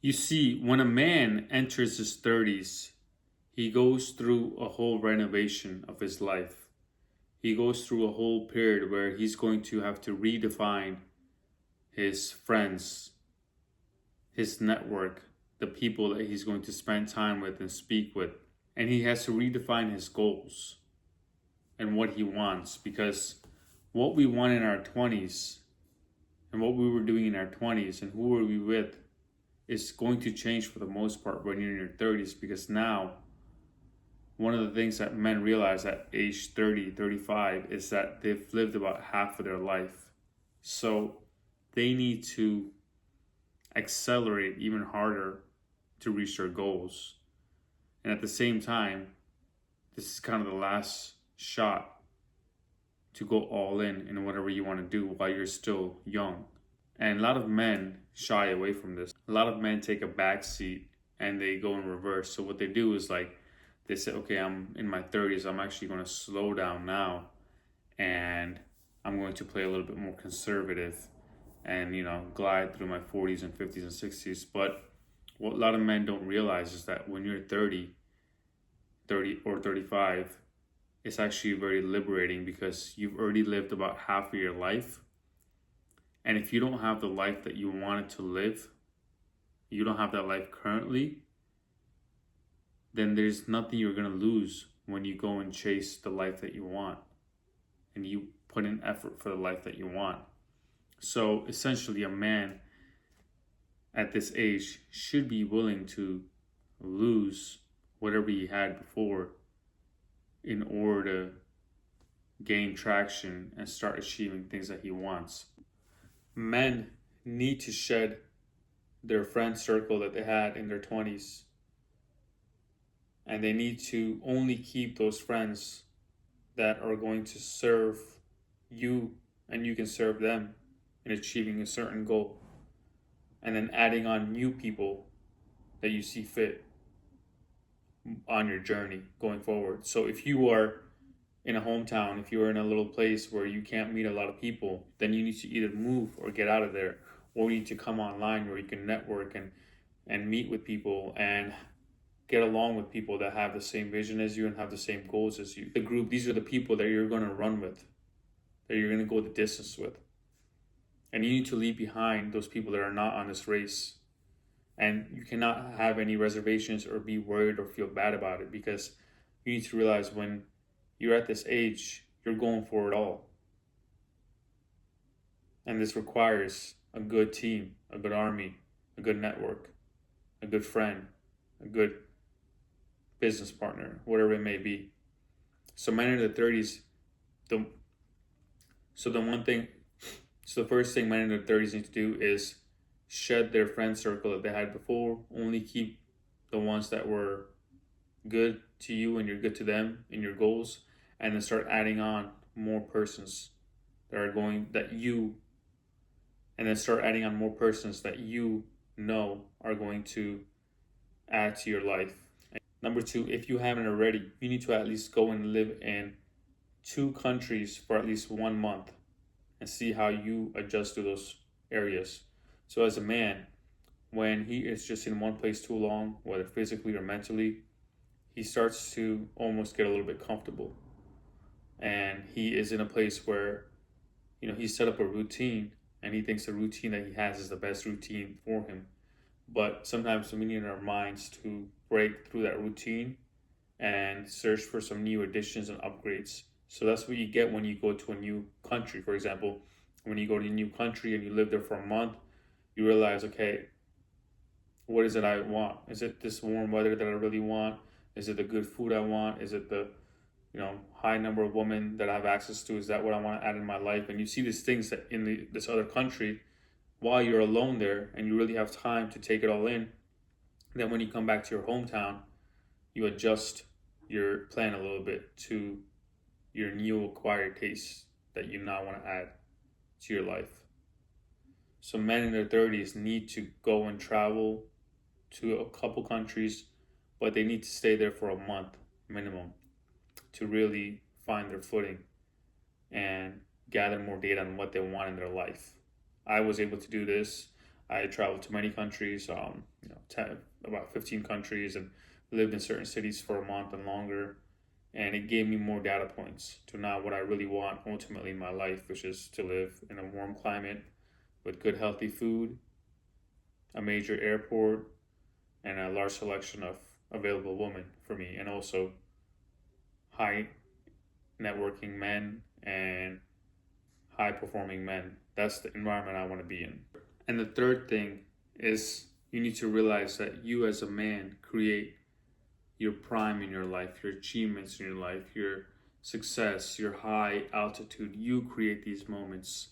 You see, when a man enters his 30s, he goes through a whole renovation of his life. He goes through a whole period where he's going to have to redefine his friends, his network, the people that he's going to spend time with and speak with. And he has to redefine his goals and what he wants, because what we want in our 20s and what we were doing in our 20s and who were we with is going to change for the most part when you're in your 30s, because now one of the things that men realize at age 30, 35 is that they've lived about half of their life. So they need to accelerate even harder to reach their goals. And at the same time, this is kind of the last shot to go all in whatever you want to do while you're still young. And a lot of men shy away from this. A lot of men take a back seat and they go in reverse. So what they do is like, they say, okay, I'm in my 30s. I'm actually going to slow down now and I'm going to play a little bit more conservative and, glide through my 40s and 50s and 60s. But what a lot of men don't realize is that when you're 30 or 35, it's actually very liberating because you've already lived about half of your life. And if you don't have the life that you wanted to live, you don't have that life currently, then there's nothing you're going to lose when you go and chase the life that you want and you put in effort for the life that you want. So essentially, a man at this age should be willing to lose whatever he had before in order to gain traction and start achieving things that he wants. Men need to shed their friend circle that they had in their 20s. And they need to only keep those friends that are going to serve you and you can serve them in achieving a certain goal. And then adding on new people that you see fit on your journey going forward. So if you are in a hometown, if you're in a little place where you can't meet a lot of people, then you need to either move or get out of there, or you need to come online where you can network and meet with people and get along with people that have the same vision as you and have the same goals as you. The group, these are the people that you're going to run with, that you're going to go the distance with. And you need to leave behind those people that are not on this race. And you cannot have any reservations or be worried or feel bad about it, because you need to realize when you're at this age, you're going for it all. And this requires a good team, a good army, a good network, a good friend, a good business partner, whatever it may be. So men in their 30s, the first thing men in their 30s need to do is shed their friend circle that they had before. Only keep the ones that were good to you and you're good to them in your goals, and then start adding on more persons that you know are going to add to your life. Number 2, if you haven't already, you need to at least go and live in 2 countries for at least 1 month and see how you adjust to those areas. So as a man, when he is just in one place too long, whether physically or mentally, he starts to almost get a little bit comfortable. And he is in a place where, he's set up a routine and he thinks the routine that he has is the best routine for him. But sometimes we need our minds to break through that routine and search for some new additions and upgrades. So that's what you get when you go to a new country. For example, when you go to a new country and you live there for a month, you realize, okay, what is it I want? Is it this warm weather that I really want? Is it the good food I want? Is it the high number of women that I have access to? Is that what I want to add in my life? And you see these things that in this other country while you're alone there and you really have time to take it all in. Then when you come back to your hometown, you adjust your plan a little bit to your new acquired tastes that you now want to add to your life. So men in their 30s need to go and travel to a couple countries, but they need to stay there for a month minimum to really find their footing and gather more data on what they want in their life. I was able to do this. I traveled to many countries, about 15 countries, and lived in certain cities for a month and longer. And it gave me more data points to know what I really want ultimately in my life, which is to live in a warm climate with good, healthy food, a major airport, and a large selection of available women for me, and also high networking men and high performing men. That's the environment I want to be in. And the third thing is you need to realize that you as a man create your prime in your life, your achievements in your life, your success, your high altitude. You create these moments.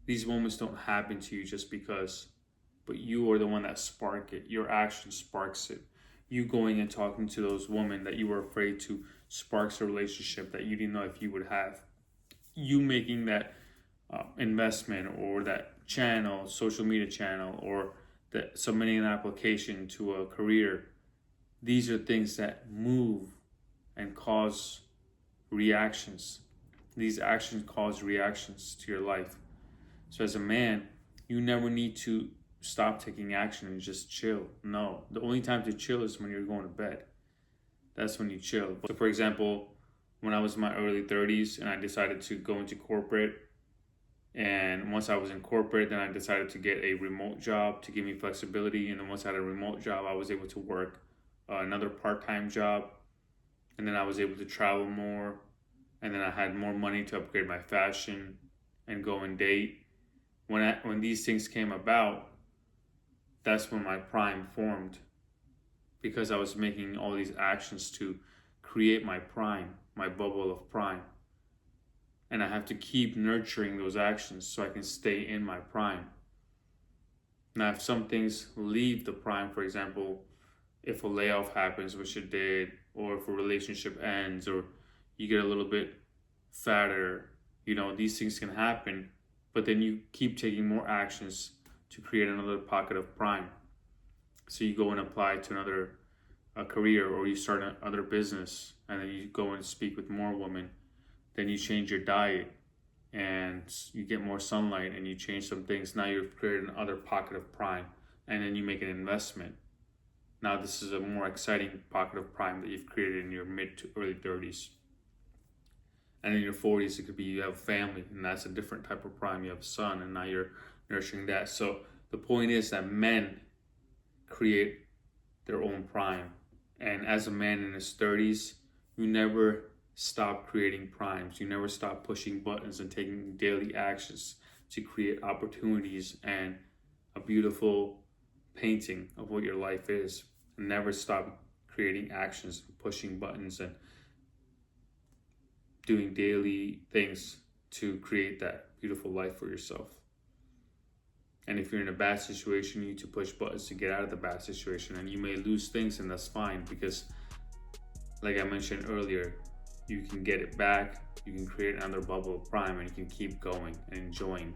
These moments don't happen to you just because, but you are the one that spark it. Your action sparks it. You going and talking to those women that you were afraid to sparks a relationship that you didn't know if you would have. You making that investment or that channel, social media channel, or that submitting an application to a career. These are things that move and cause reactions. These actions cause reactions to your life. So as a man, you never need to stop taking action and just chill. No, the only time to chill is when you're going to bed. That's when you chill. So for example, when I was in my early 30s and I decided to go into corporate, and once I was in corporate, then I decided to get a remote job to give me flexibility. And then once I had a remote job, I was able to work another part-time job. And then I was able to travel more. And then I had more money to upgrade my fashion and go and date. When these things came about, that's when my prime formed, because I was making all these actions to create my prime, my bubble of prime. And I have to keep nurturing those actions so I can stay in my prime. Now, if some things leave the prime, for example, if a layoff happens, which it did, or if a relationship ends, or you get a little bit fatter, these things can happen. But then you keep taking more actions to create another pocket of prime. So you go and apply to another career, or you start another business, and then you go and speak with more women. Then you change your diet and you get more sunlight and you change some things. Now you've created another pocket of prime, and then you make an investment. Now this is a more exciting pocket of prime that you've created in your mid to early 30s. And in your 40s, it could be you have a family, and that's a different type of prime. You have a son, and now you're nurturing that. So the point is that men create their own prime. And as a man in his 30s, you never stop creating primes. You never stop pushing buttons and taking daily actions to create opportunities and a beautiful painting of what your life is. And never stop creating actions, pushing buttons, and doing daily things to create that beautiful life for yourself. And if you're in a bad situation, you need to push buttons to get out of the bad situation. And you may lose things, and that's fine, because like I mentioned earlier, you can get it back, you can create another bubble of prime, and you can keep going and enjoying